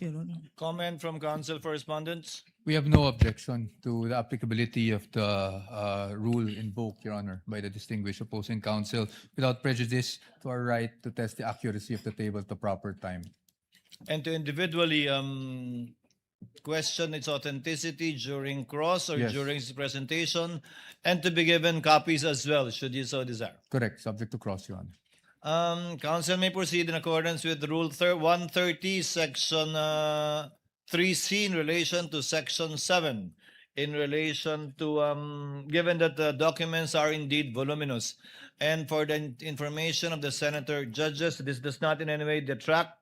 Your Honor. Comment from counsel for respondents? We have no objection to the applicability of the rule invoked, Your Honor, by the distinguished opposing counsel without prejudice to our right to test the accuracy of the table at the proper time. And to individually question its authenticity during cross or Yes. during its presentation, and to be given copies as well, should you so desire. Correct, subject to cross, Your Honor. Council may proceed in accordance with Rule 130, Section 3C in relation to Section 7, in relation to, given that the documents are indeed voluminous, and for the information of the senator judges, this does not in any way detract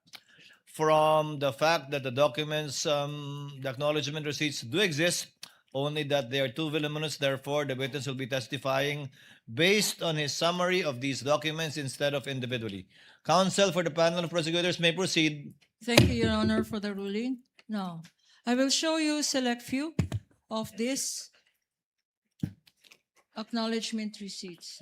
from the fact that the documents, the acknowledgement receipts do exist, only that they are too voluminous. Therefore, the witness will be testifying based on his summary of these documents instead of individually. Counsel for the panel of prosecutors may proceed. Thank you, Your Honor, for the ruling. Now, I will show you select few of these acknowledgement receipts.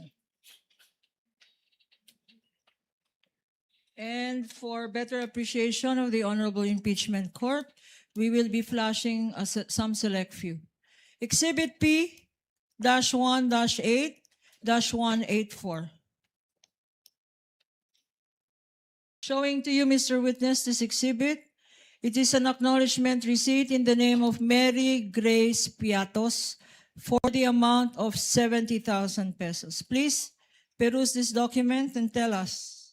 And for better appreciation of the Honorable Impeachment Court, we will be flashing some select few. Exhibit P-1-8-184. Showing to you, Mr. Witness, this exhibit. It is an acknowledgement receipt in the name of Mary Grace Piatos for the amount of 70,000 pesos. Please peruse this document and tell us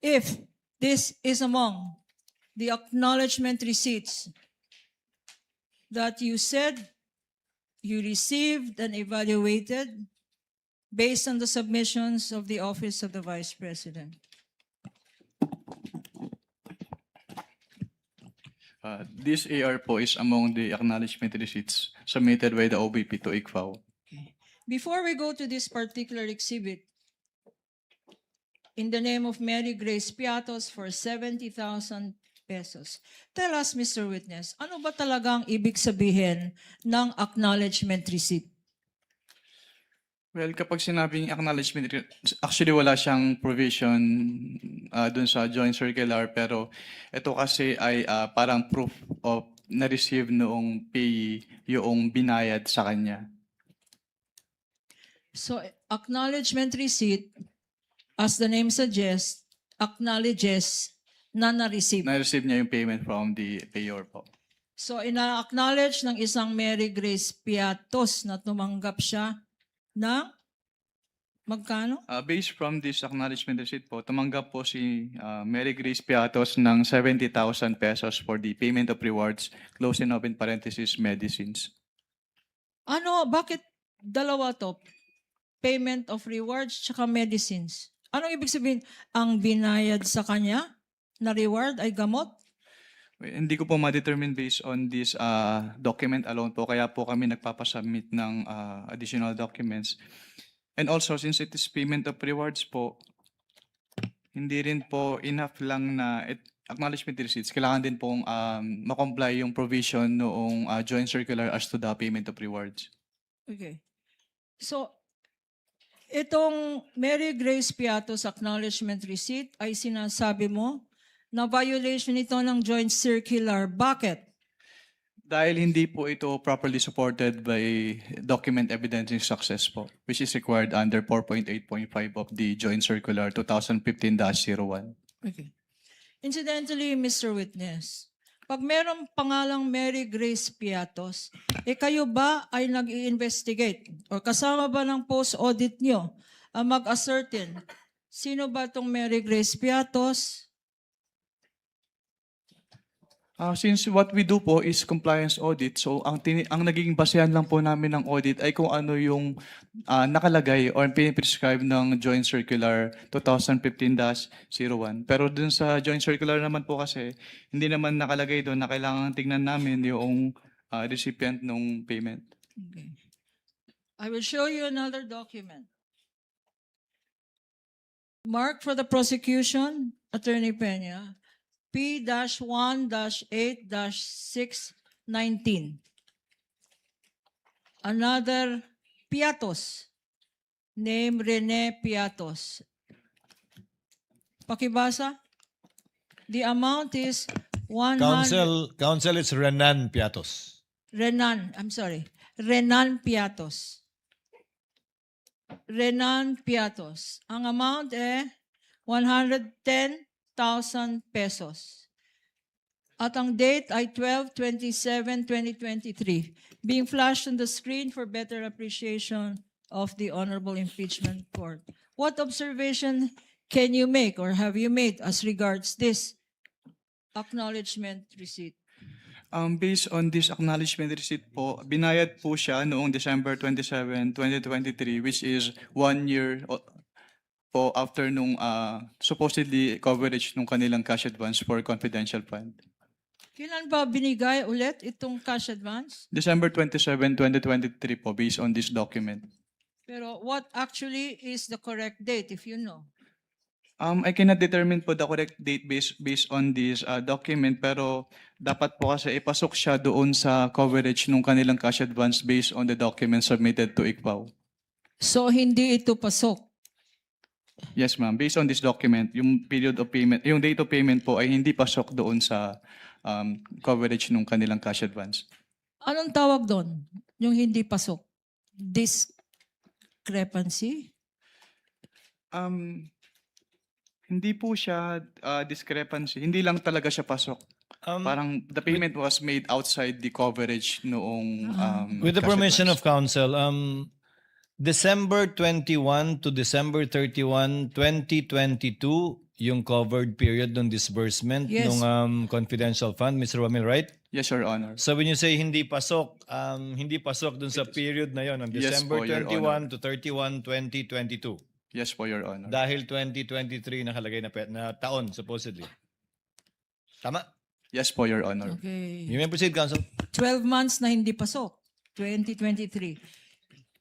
if this is among the acknowledgement receipts that you said you received and evaluated based on the submissions of the Office of the Vice President. This AR po is among the acknowledgement receipts submitted by the OBP to ICFAO. Okay. Before we go to this particular exhibit, in the name of Mary Grace Piatos for 70,000 pesos. Tell us, Mr. Witness, ano ba talagang ibig sabihin ng acknowledgement receipt? Well, kapag sinabing acknowledgement, actually wala siyang provision dun sa joint circular, pero ito kasi ay parang proof of na-receive noong payee yung binayad sa kanya. So, acknowledgement receipt, as the name suggests, acknowledges na na-receive. Na-receive niya yung payment from the payor po. So, ina-acknowledge ng isang Mary Grace Piatos na tumanggap siya ng magkano? Based from this acknowledgement receipt po, tumanggap po si Mary Grace Piatos ng 70,000 pesos for the payment of rewards, close and open parenthesis, medicines. Ano, bakit dalawa to? Payment of rewards tsaka medicines. Anong ibig sabihin? Ang binayad sa kanya na reward ay gamot? Hindi ko po ma-determine based on this document alone po, kaya po kami nagpapasubmit ng additional documents. And also, since it is payment of rewards po, hindi rin po enough lang na acknowledgement receipts. Kailangan din pong makomply yung provision noong joint circular as to the payment of rewards. Okay. So, itong Mary Grace Piatos acknowledgement receipt ay sinasabi mo na violation ito ng joint circular. Bakit? Dahil hindi po ito properly supported by document evidencing success po, which is required under 4.8.5 of the joint circular 2015-01. Okay. Incidentally, Mr. Witness, pag merong pangalang Mary Grace Piatos, kayo ba ay nag-i-investigate o kasama ba ng post-audit nyo ang mag-ascertain sino ba itong Mary Grace Piatos? Since what we do po is compliance audit, so ang nagiging basehan lang po namin ng audit ay kung ano yung nakalagay or piniprescribe ng Joint Circular 2015-01. Pero dun sa Joint Circular naman po kasi, hindi naman nakalagay doon na kailangan tignan namin yung recipient ng payment. Okay. I will show you another document. Mark for the prosecution, Attorney Peña, P-1-8-619. Another Piatos, name Rene Piatos. Pakibasa. The amount is Council is Renan Piatos. Renan Piatos. Renan Piatos. Ang amount 110,000 pesos. At ang date ay 12/27/2023. Being flashed on the screen for better appreciation of the Honorable Impeachment Court. What observation can you make or have you made as regards this acknowledgement receipt? Based on this acknowledgement receipt po, binayad po siya noong December 27, 2023, which is 1 year po after nung supposedly coverage nung kanilang cash advance for confidential fund. Kailan ba binigay ulit itong cash advance? December 27, 2023 po, based on this document. Pero what actually is the correct date if you know? I cannot determine po the correct date based on this document, pero dapat po kasi ipasok siya doon sa coverage nung kanilang cash advance based on the document submitted to ICPAO. So hindi ito pasok. Yes, ma'am. Based on this document, yung period of payment, yung date of payment po ay hindi pasok doon sa coverage nung kanilang cash advance. Anong tawag doon? Yung hindi pasok? Discrepancy? Hindi po siya discrepancy. Hindi lang talaga siya pasok. Parang the payment was made outside the coverage noong With the cash permission advance. of council, December 21 to December 31, 2022, yung covered period ng disbursement Yes. ng confidential fund, Mr. Wamil, right? Yes, Your Honor. So when you say hindi pasok dun sa period na yon, ng Yes December po, Your 21 to 31, 2022. Yes po, Your Honor. Dahil 2023 nakalagay na taon, supposedly. Tama? Yes po, Your Honor. Okay. You may proceed, Council. 12 months na hindi pasok. 2023.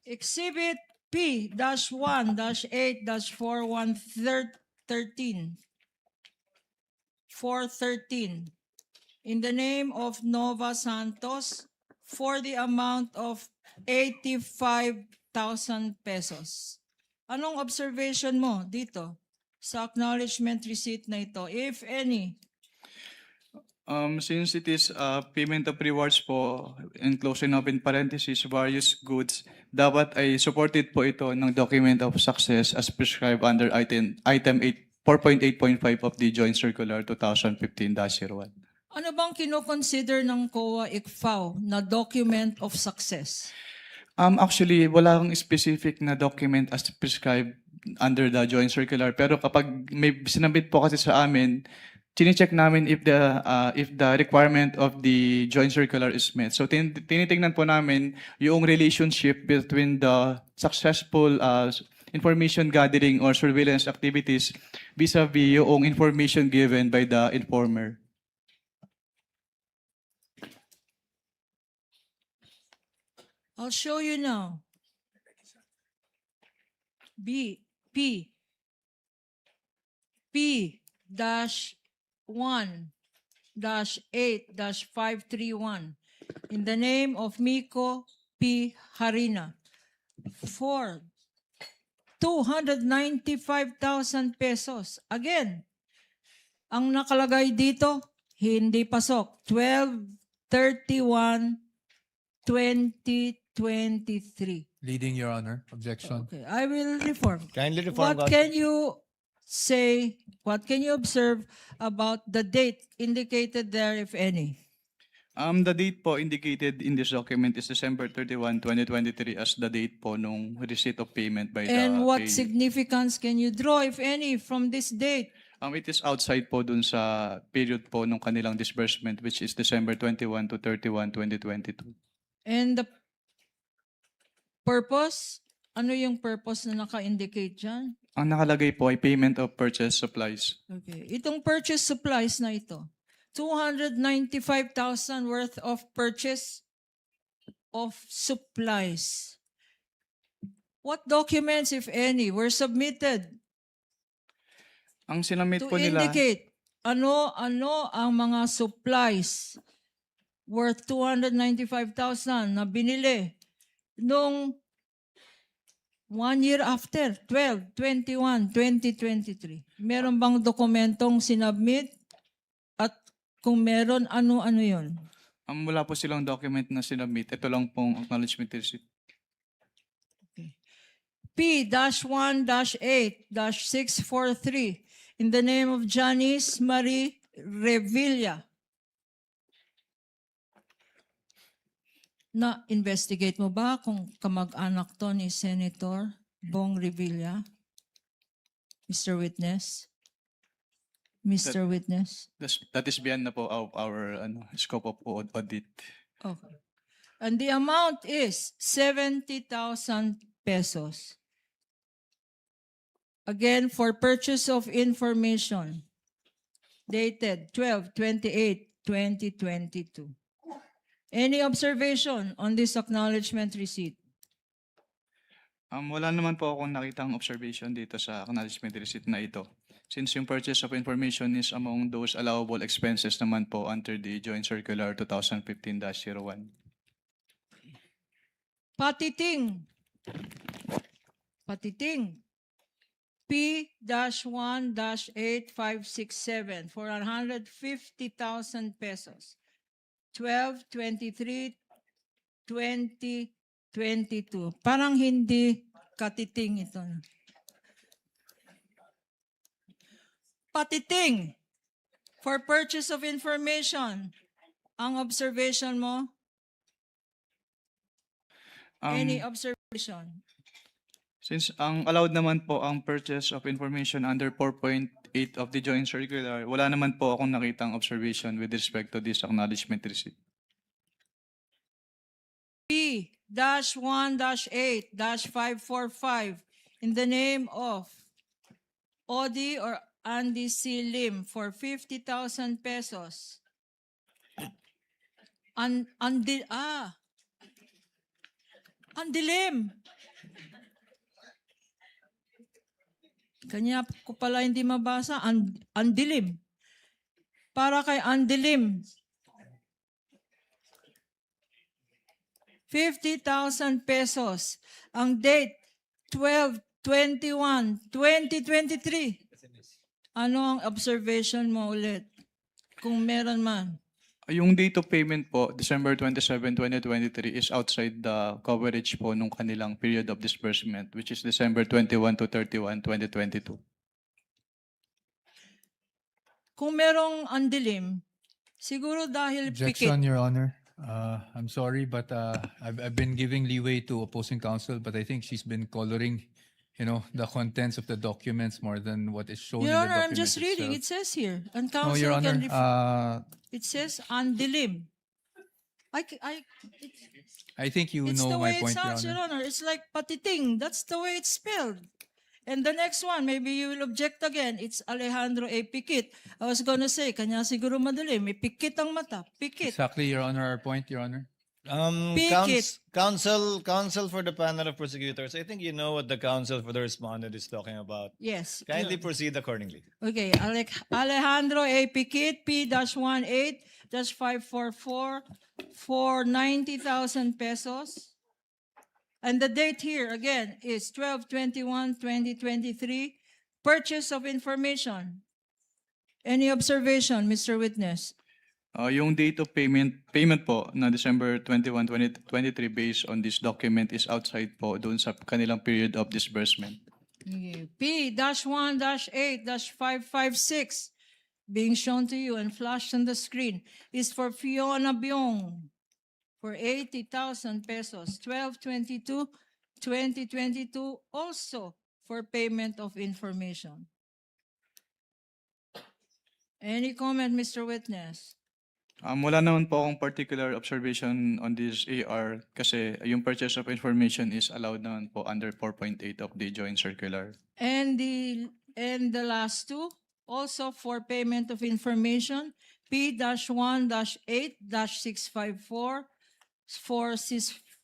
Exhibit P-1-8-4113. 413. In the name of Nova Santos for the amount of 85,000 pesos. Anong observation mo dito sa acknowledgement receipt na ito, if any? Since it is payment of rewards po, enclosing of in parentheses, various goods, dapat ay supported po ito ng document of success as prescribed under item 4.8.5 of the Joint Circular 2015-01. Ano bang kinoconsider ng COA ICFAO na document of success? Actually, wala kang specific na document as prescribed under the Joint Circular. Pero kapag may sinabit po kasi sa amin, tinicheck namin if the requirement of the Joint Circular is met. So tinitingnan po namin yung relationship between the successful information gathering or surveillance activities vis-a-vis yung information given by the informer. I'll show you now. P-1-8-531 in the name of Miko P. Harina for 295,000 pesos. Again, ang nakalagay dito, hindi pasok. 12/31/2023. Leading, Your Honor. Objection. Okay, I will reform. Kindly reform, What can you say, what can you observe about the date indicated there, if any? The date po indicated in this document is December 31, 2023 as the date po nung receipt of payment by the And what payee. significance can you draw, if any, from this date? It is outside po dun sa period po nung kanilang disbursement, which is December 21 to 31, 2022. And the purpose? Ano yung purpose na naka-indicate dyan? Ang nakalagay po ay payment of purchase supplies. Okay. Itong purchase supplies na ito, 295,000 worth of purchase of supplies. What documents, if any, were submitted Ang sinamit to po nila, indicate ano ang mga supplies worth 295,000 na binili nung 1 year after, 12/21/2023. Meron bang dokumentong sinubmit at Kung meron, ano yun? Wala po silang document na sinubmit. Ito lang pong acknowledgement receipt. P-1-8-643 in the name of Janice Marie Revilla. Na-investigate mo ba kung kamag-anak to ni Senator Bong Revilla? Mr. Witness? Mr. Witness? That is beyond na po our scope of audit. Okay. And the amount is 70,000 pesos. Again, for purchase of information dated 12/28/2022. Any observation on this acknowledgement receipt? Wala naman po akong nakitang observation dito sa acknowledgement receipt na ito. Since yung purchase of information is among those allowable expenses naman po under the Joint Circular 2015-01. Patiting. Patiting. P-1-8567 for 150,000 pesos. 12/23/2022. Parang hindi katiting ito. Patiting. For purchase of information. Ang observation mo? Any observation? Since ang allowed naman po ang purchase of information under 4.8 of the Joint Circular, wala naman po akong nakitang observation with respect to this acknowledgement receipt. P-1-8-545 in the name of Odi or Andy C. Lim for 50,000 pesos. Andilim. Kanya ko pala hindi mabasa. Andilim. Para kay Andilim. 50,000 pesos. Ang date, 12/21/2023. Ano ang observation mo ulit? Kung meron man. Yung date of payment po, December 27, 2023, is outside the coverage po nung kanilang period of disbursement, which is December 21 to 31, 2022. Kung merong andilim, siguro dahil Objection, pikit. Your Honor. I'm sorry, but I've been giving leeway to opposing counsel, but I think she's been coloring, the contents of the documents more than what is shown in Your the Honor, document I'm just reading. It itself. says here. And No, Your counsel can Honor, It says andilim. I think you It's know the my way it point, Your sounds, Your Honor. Honor. It's like patiting. That's the way it's spelled. And the next one, maybe you will object again. It's Alejandro A. Pikit. I was gonna say, kanya siguro madali. May pikit ang mata. Pikit. Exactly, Your Honor, our point, Your Honor. Pikit. Counsel for the panel of prosecutors. I think you know what the counsel for the respondent is talking about. Yes. Kindly yun. proceed accordingly. Okay, Alejandro A. Pikit, P-18-544 for 90,000 pesos. And the date here, again, is 12/21/2023. Purchase of information. Any observation, Mr. Witness? Yung date of payment po na December 21, 2023 based on this document is outside po doon sa kanilang period of disbursement. Okay. P-1-8-556 being shown to you and flashed on the screen is for Fiona Byong for 80,000 pesos, 12/22/2022, also for payment of information. Any comment, Mr. Witness? Wala naman po akong particular observation on this AR kasi yung purchase of information is allowed naman po under 4.8 of the Joint Circular. And the last two, also for payment of information, P-1-8-654 for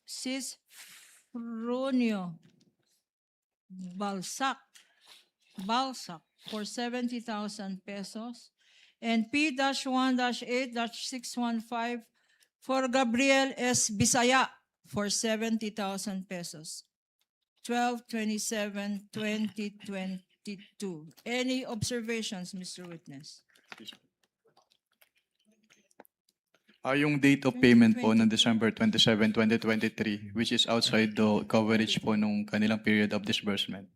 Cisfronio Balsac for 70,000 pesos. And P-1-8-615 for Gabriel S. Bisaya for 70,000 pesos. 12/27/2022. Any observations, Mr. Witness? Yung date of payment po ng 2020. December 27, 2023, which is outside the coverage po nung kanilang period of disbursement.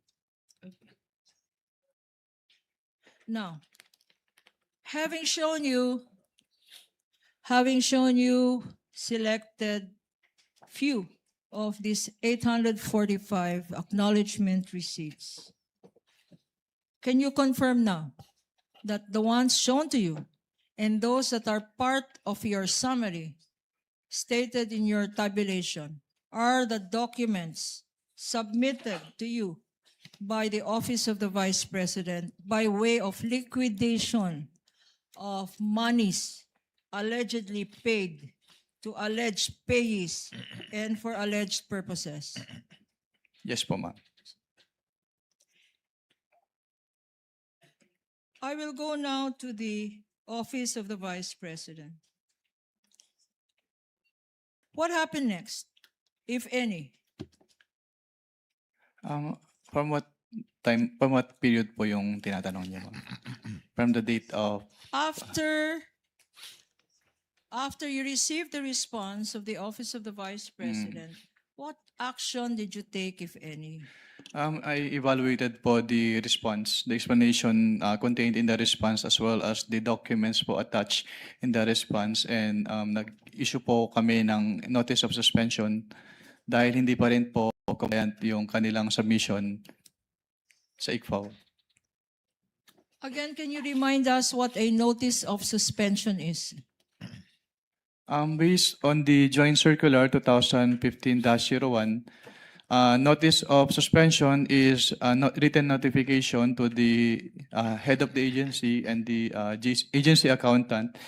Now, having shown you selected few of these 845 acknowledgement receipts, can you confirm now that the ones shown to you and those that are part of your summary stated in your tabulation are the documents submitted to you by the Office of the Vice President by way of liquidation of monies allegedly paid to alleged payees and for alleged purposes? Yes po, ma'am. I will go now to the Office of the Vice President. What happened next, if any? From what period po yung tinatanong niyo, ma'am? From the date of, After you received the response of the Office of the Vice President, what action did you take, if any? I evaluated po the response, the explanation contained in the response as well as the documents po attached in the response, and nag-issue po kami ng notice of suspension dahil hindi pa rin po compliant yung kanilang submission sa ICFAO. Again, can you remind us what a notice of suspension is? Based on the Joint Circular 2015-01, notice of suspension is a written notification to the head of the agency and the agency accountant,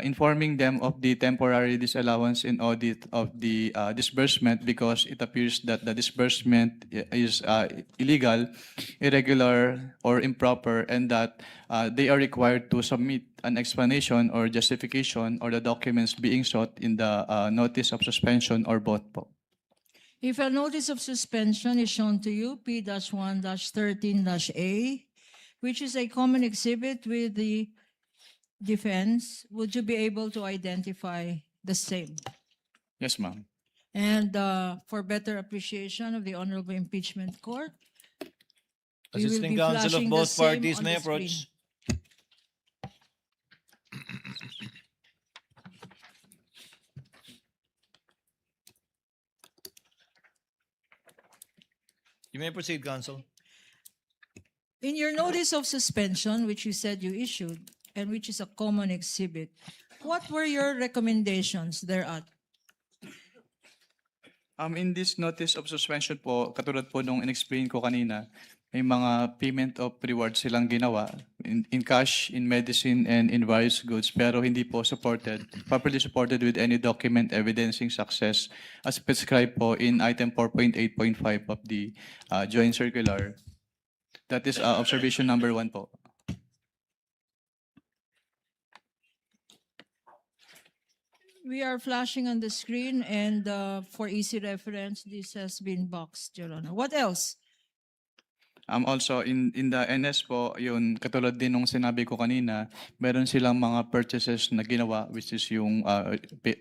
informing them of the temporary disallowance in audit of the disbursement because it appears that the disbursement is illegal, irregular, or improper, and that they are required to submit an explanation or justification or the documents being sought in the notice of suspension or both po. If a notice of suspension is shown to you, P-1-13-A, which is a common exhibit with the defense, would you be able to identify the same? Yes, ma'am. And for better appreciation of the Honorable Impeachment Court, we will Assisting be counsel of flashing the both same parties on may the screen. approach. You may proceed, counsel. In your notice of suspension, which you said you issued, and which is a common exhibit, what were your recommendations thereat? In this notice of suspension po, katulad po nung in-explain ko kanina, may mga payment of rewards silang ginawa in cash, in medicine, and in various goods, pero hindi po properly supported with any document evidencing success as prescribed po in item 4.8.5 of the Joint Circular. That is observation number 1 po. We are flashing on the screen, and for easy reference, this has been boxed, Your Honor. What else? Also, in the NS po, yun, katulad din nung sinabi ko kanina, meron silang mga purchases na ginawa, which is yung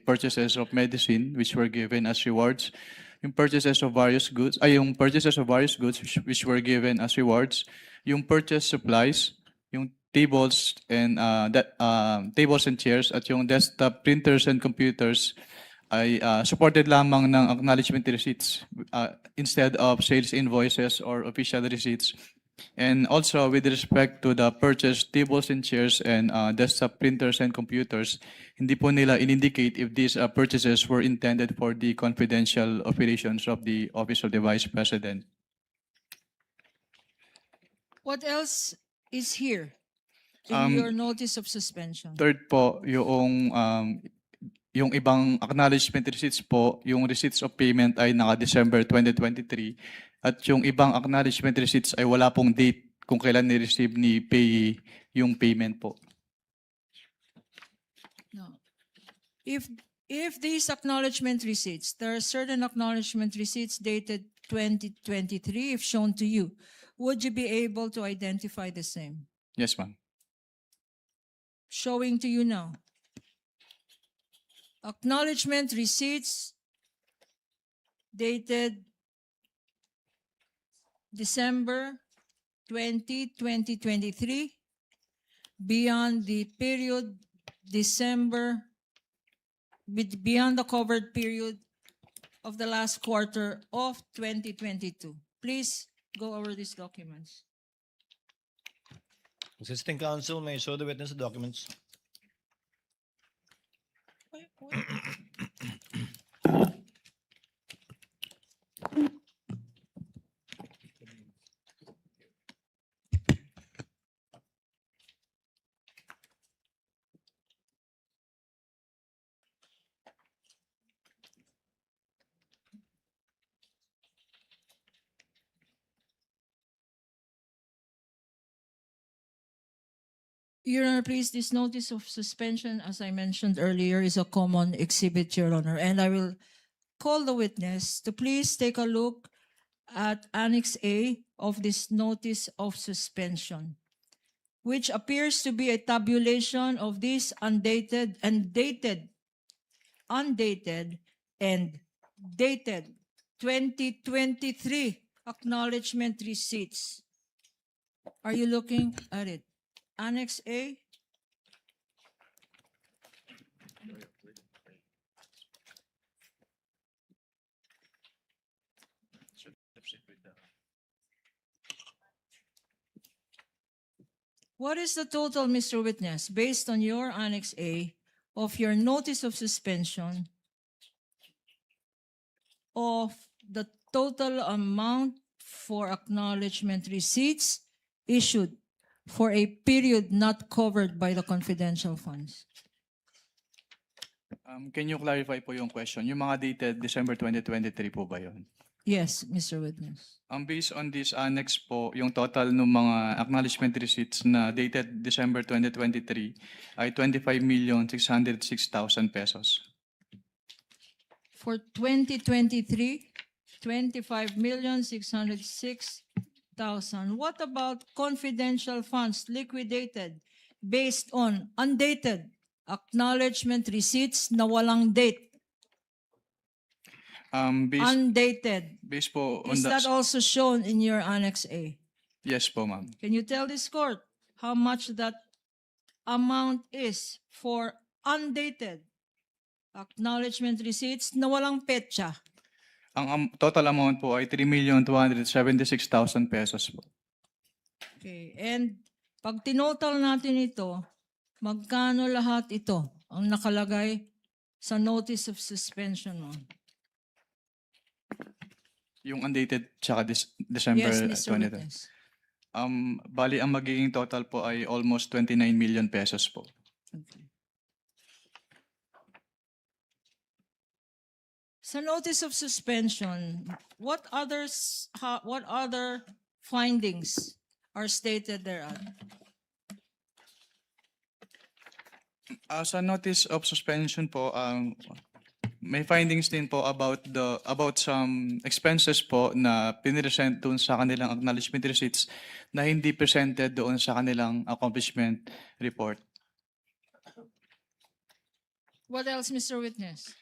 purchases of medicine, which were given as rewards. Yung purchases of various goods, which were given as rewards. Yung purchase supplies, yung tables and tables and chairs, at yung desktop printers and computers ay supported lamang ng acknowledgement receipts instead of sales invoices or official receipts. And also with respect to the purchased tables and chairs and desktop printers and computers, hindi po nila in-indicate if these purchases were intended for the confidential operations of the Office of the Vice President. What else is here in your notice of suspension? Third po, yung ibang acknowledgement receipts po, yung receipts of payment ay naka-December 2023 at yung ibang acknowledgement receipts ay wala pong date kung kailan ni-receive ni payee yung payment po. No. If these acknowledgement receipts, there are certain acknowledgement receipts dated 2023, if shown to you, would you be able to identify the same? Yes, ma'am. Showing to you now. Acknowledgement receipts dated December 20, 2023, beyond the period beyond the covered period of the last quarter of 2022. Please go over these documents. Assisting counsel may show the witness the documents. Your Honor, please, this notice of suspension, as I mentioned earlier, is a common exhibit, Your Honor, and I will call the witness to please take a look at Annex A of this notice of suspension, which appears to be a tabulation of these undated and dated 2023 acknowledgement receipts. Are you looking at it? Annex A? What is the total, Mr. Witness, based on your Annex A of your notice of suspension of the total amount for acknowledgement receipts issued for a period not covered by the confidential funds? Can you clarify po yung question? Yung mga dated December 2023 po ba yun? Yes, Mr. Witness. Based on this annex po, yung total ng mga acknowledgement receipts na dated December 2023 ay 25,606,000 pesos. For 2023, 25,606,000. What about confidential funds liquidated based on undated acknowledgement receipts na walang date? Undated. Based po on Is that also shown in your Annex A? Yes po, ma'am. Can you tell this court how much that amount is for undated acknowledgement receipts na walang petsa? Ang total amount po ay 3,276,000 pesos po. Okay, and pag tinotal natin ito, magkano lahat ito ang nakalagay sa notice of suspension mo? Yung undated tsaka December Yes, Mr. 20. Witness. Bali ang magiging total po ay almost 29 million pesos po. Okay. Sa notice of suspension, what other findings are stated thereon? Sa notice of suspension po, may findings din po about some expenses po na pinresent doon sa kanilang acknowledgement receipts na hindi presented doon sa kanilang accomplishment report. What else, Mr. Witness?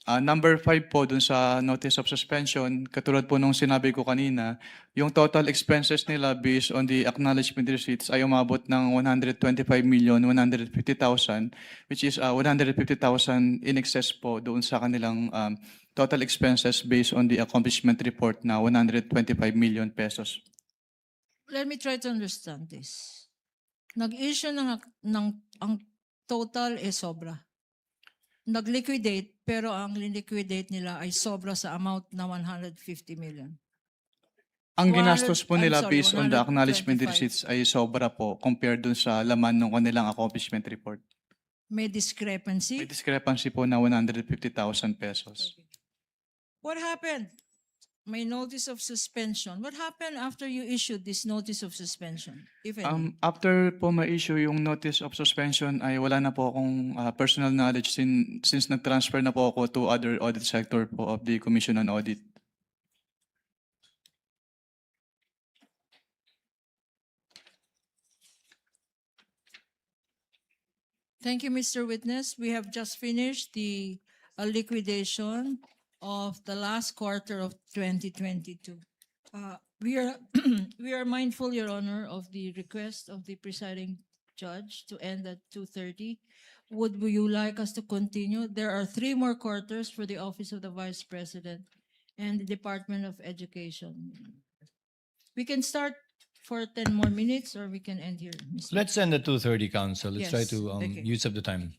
Number 5 po dun sa notice of suspension, katulad po nung sinabi ko kanina, yung total expenses nila based on the acknowledgement receipts ay umabot ng 125,150,000, which is 150,000 in excess po doon sa kanilang total expenses based on the accomplishment report na 125 million pesos. Let me try to understand this. Nag-issue ng ang total is sobra. Nag-liquidate, pero ang liquidate nila ay sobra sa amount na 150 million. Ang 100 ginastos po nila I'm sorry, based on the acknowledgement 125. receipts ay sobra po compared dun sa laman ng kanilang accomplishment report. May discrepancy. May discrepancy po na 150,000 pesos. What happened? May notice of suspension. What happened after you issued this notice of suspension? If any? After po ma-issue yung notice of suspension ay wala na po akong personal knowledge since nag-transfer na po ako to other audit sector po of the Commission on Audit. Thank you, Mr. Witness. We have just finished the liquidation of the last quarter of 2022. We are we are mindful, Your Honor, of the request of the presiding judge to end at 2:30. Would you like us to continue? There are 3 more quarters for the Office of the Vice President and the Department of Education. We can start for 10 more minutes or we can end here. Mr. Let's end at 2:30, Council. Let's try Yes, to okay. use up the time.